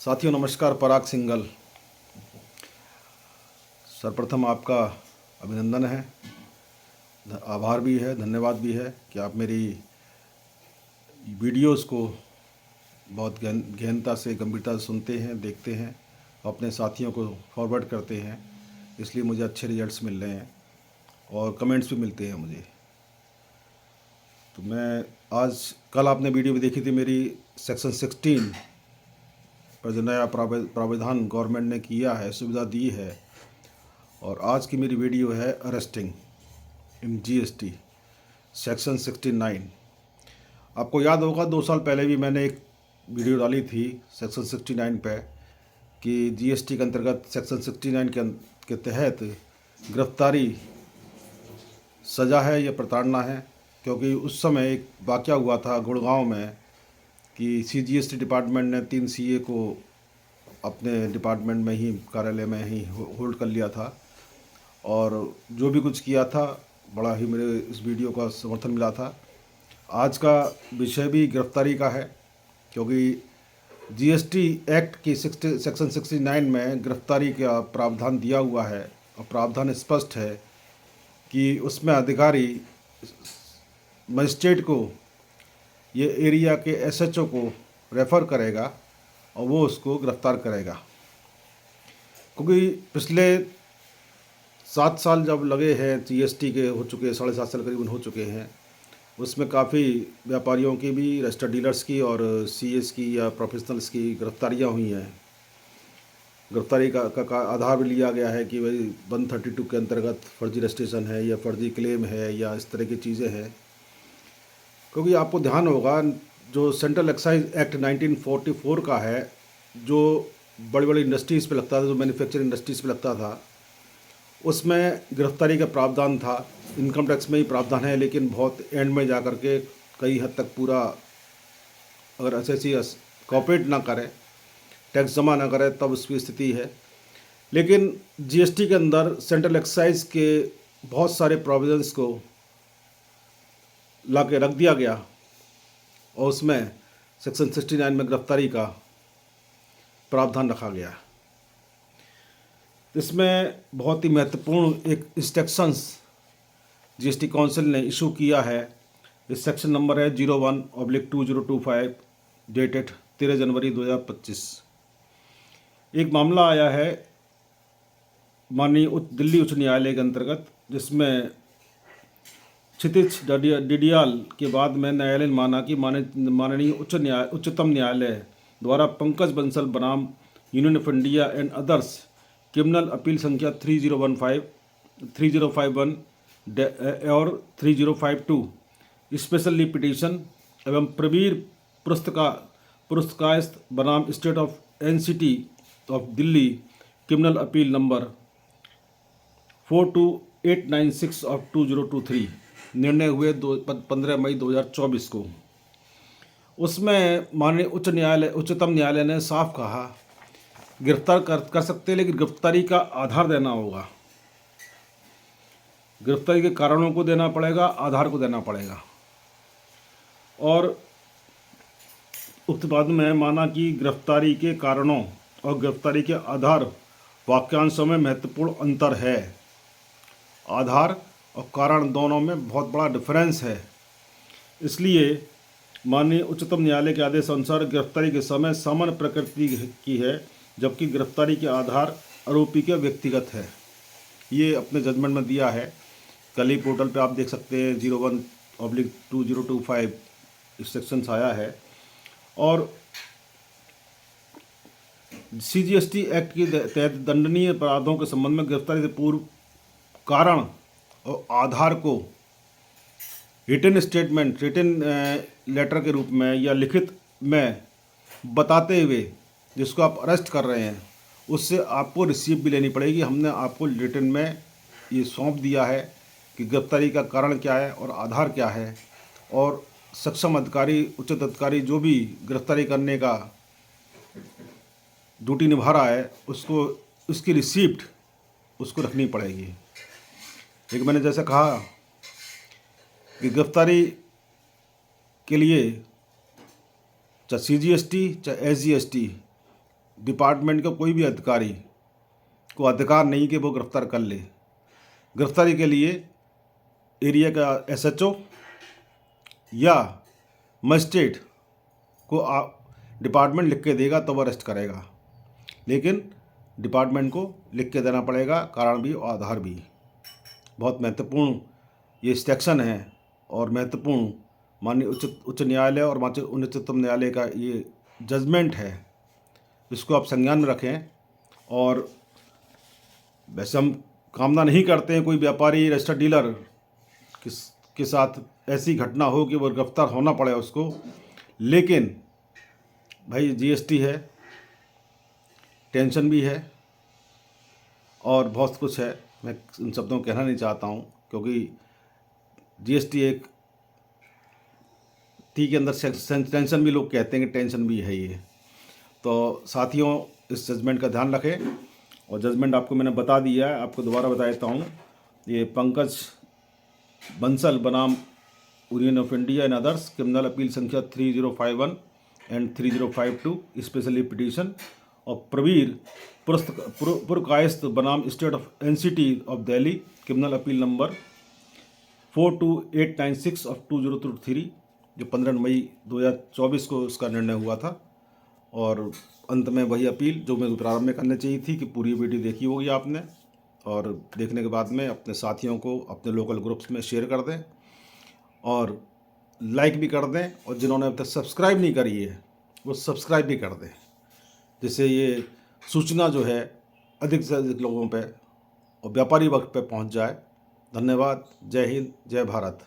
साथियों नमस्कार। पराग सिंघल, सर्वप्रथम आपका अभिनंदन है, आभार भी है, धन्यवाद भी है कि आप मेरी वीडियोस को बहुत गहनता से, गंभीरता से सुनते हैं, देखते हैं, अपने साथियों को फॉरवर्ड करते हैं। इसलिए मुझे अच्छे रिजल्ट्स मिल रहे हैं और कमेंट्स भी मिलते हैं मुझे। तो मैं आज कल आपने वीडियो भी देखी थी मेरी, सेक्शन 16 पर जो नया प्रावधान गवर्नमेंट ने किया है, सुविधा दी है, और आज की मेरी वीडियो है अरेस्टिंग इन जीएसटी सेक्शन 69। आपको याद होगा 2 साल पहले भी मैंने एक वीडियो डाली थी सेक्शन 69 पे कि जीएसटी के अंतर्गत सेक्शन 69 के तहत गिरफ्तारी सज़ा है या प्रताड़ना है। क्योंकि उस समय एक वाक़या हुआ था गुड़गांव में कि सीजीएसटी डिपार्टमेंट ने 3 सीए को अपने डिपार्टमेंट में ही, कार्यालय में ही होल्ड कर लिया था, और जो भी कुछ किया था बड़ा ही मेरे इस वीडियो का समर्थन मिला था। आज का विषय भी गिरफ्तारी का है, क्योंकि जीएसटी एक्ट की सेक्शन 69 में गिरफ्तारी का प्रावधान दिया हुआ है, और प्रावधान स्पष्ट है कि उसमें अधिकारी मजिस्ट्रेट को, ये एरिया के एसएचओ को रेफ़र करेगा और वो उसको गिरफ्तार करेगा। क्योंकि पिछले 7 साल जब लगे हैं जीएसटी के, हो चुके 7.5 साल करीबन हो चुके हैं, उसमें काफ़ी व्यापारियों की भी, रजिस्टर्ड डीलर्स की और सीएस की या प्रोफेशनल्स की गिरफ्तारियां हुई हैं। गिरफ्तारी का आधार भी लिया गया है कि भाई 132 के अंतर्गत फर्जी रजिस्ट्रेशन है या फर्जी क्लेम है या इस तरह की चीज़ें हैं। क्योंकि आपको ध्यान होगा जो सेंट्रल एक्साइज एक्ट 1944 का है, जो बड़ी बड़ी इंडस्ट्रीज़ पे लगता था, जो मैन्युफैक्चरिंग इंडस्ट्रीज़ पे लगता था, उसमें गिरफ्तारी का प्रावधान था। इनकम टैक्स में ही प्रावधान है, लेकिन बहुत एंड में जा कर के कई हद तक पूरा, अगर एसएससी कॉपरेट ना करे, टैक्स जमा ना करे, तब उसकी स्थिति है। लेकिन जीएसटी के अंदर सेंट्रल एक्साइज के बहुत सारे प्रोविजंस को ला के रख दिया गया, और उसमें सेक्शन 69 में गिरफ्तारी का प्रावधान रखा गया। इसमें बहुत ही महत्वपूर्ण एक इंस्ट्रक्शंस जीएसटी काउंसिल ने इशू किया है। इस सेक्शन नंबर है 01/2025 डेटेड 13 जनवरी 2025। एक मामला आया है माननीय दिल्ली उच्च न्यायालय के अंतर्गत, जिसमें क्षितिज डिडियाल के बाद में न्यायालय ने माना कि माननीय उच्चतम न्यायालय द्वारा पंकज बंसल बनाम union of India and others criminal appeal संख्या 3015, 3051 और 3052 स्पेशली पिटीशन एवं प्रवीर पुरस्कायस्त बनाम state of NCT of Delhi criminal appeal number 42896 of 2023 निर्णय हुए 15 मई 2024 को। उसमें माननीय उच्चतम न्यायालय ने साफ कहा, गिरफ्तार कर सकते, लेकिन गिरफ्तारी का आधार देना होगा। गिरफ्तारी के कारणों को देना पड़ेगा, आधार को देना पड़ेगा। और उक्त बाद में माना कि गिरफ्तारी के कारणों और गिरफ्तारी के आधार वाक्यांशों में महत्वपूर्ण अंतर है। आधार और कारण दोनों में बहुत बड़ा डिफरेंस है। इसलिए माननीय उच्चतम न्यायालय के आदेश अनुसार गिरफ्तारी के समय सामान्य प्रकृति की है, जबकि गिरफ्तारी के आधार आरोपी के व्यक्तिगत है। ये अपने जजमेंट में दिया है। कल ही पोर्टल पे आप देख सकते हैं 01/2025 इंस्ट्रक्शंस आया है। और सीजीएसटी एक्ट के तहत दंडनीय अपराधों के संबंध में गिरफ्तारी से पूर्व कारण और आधार को रिटन स्टेटमेंट, रिटन लेटर के रूप में या लिखित में बताते हुए, जिसको आप अरेस्ट कर रहे हैं, उससे आपको रिसीप्ट भी लेनी पड़ेगी। हमने आपको रिटन में ये सौंप दिया है कि गिरफ्तारी का कारण क्या है और आधार क्या है, और सक्षम अधिकारी, उच्च अधिकारी जो भी गिरफ्तारी करने का ड्यूटी निभा रहा है, उसको उसकी रिसीप्ट उसको रखनी पड़ेगी। लेकिन मैंने जैसे कहा कि गिरफ्तारी के लिए चाहे सीजीएसटी चाहे एसजीएसटी डिपार्टमेंट का कोई भी अधिकारी को अधिकार नहीं कि वो गिरफ्तार कर ले। गिरफ्तारी के लिए एरिया का एसएचओ या मजिस्ट्रेट को डिपार्टमेंट लिख के देगा तो वो अरेस्ट करेगा, लेकिन डिपार्टमेंट को लिख के देना पड़ेगा, कारण भी और आधार भी। बहुत महत्वपूर्ण ये सेक्शन है और महत्वपूर्ण माननीय उच्च न्यायालय और उच्चतम न्यायालय का ये जजमेंट है, इसको आप संज्ञान में रखें। और वैसे हम कामना नहीं करते हैं कोई व्यापारी रजिस्टर्ड डीलर के साथ ऐसी घटना हो कि वो गिरफ्तार होना पड़े उसको, लेकिन भाई जीएसटी है, टेंशन भी है और बहुत कुछ है। मैं इन शब्दों में कहना नहीं चाहता हूँ, क्योंकि जीएसटी एक टी के अंदर टेंशन भी लोग कहते हैं कि टेंशन भी है ये। तो साथियों, इस जजमेंट का ध्यान रखें। और जजमेंट आपको मैंने बता दिया है, आपको दोबारा बता देता हूँ। ये पंकज बंसल बनाम union of India and others, criminal appeal संख्या 3051 एंड 3052 स्पेशली पिटीशन। और प्रवीर पुरकायस्त बनाम state of NCT of Delhi, criminal appeal number 42896 of 2023, जो 15 मई 2024 को उसका निर्णय हुआ था। और अंत में वही अपील जो मैं प्रारंभ में करनी चाहिए थी कि पूरी वीडियो देखी होगी आपने, और देखने के बाद में अपने साथियों को अपने लोकल ग्रुप्स में शेयर कर दें और लाइक भी कर दें, और जिन्होंने अब तक सब्सक्राइब नहीं करी है वो सब्सक्राइब भी कर दें, जिससे ये सूचना जो है अधिक से अधिक लोगों पे और व्यापारी वर्ग पे पहुंच जाए। धन्यवाद। जय हिंद, जय भारत।